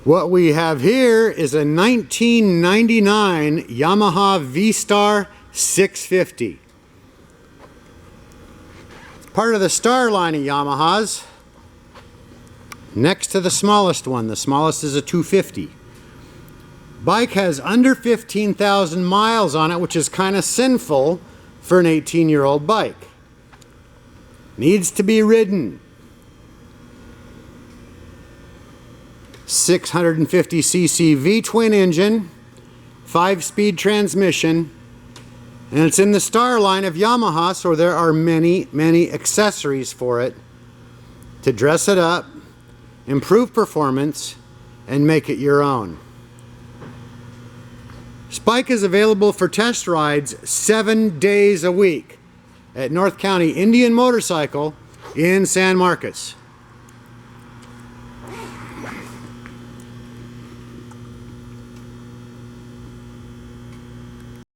What we have here is a 1999 Yamaha V-Star 650. Part of the Star line of Yamahas. Next to the smallest one. The smallest is a 250. Bike has under 15,000 miles on it, which is kind of sinful for an 18-year-old bike. Needs to be ridden. 650cc V-twin engine, 5-speed transmission, and it's in the Star line of Yamaha, so there are many accessories for it to dress it up, improve performance, and make it your own. This bike is available for test rides 7 days a week at North County Indian Motorcycle in San Marcos.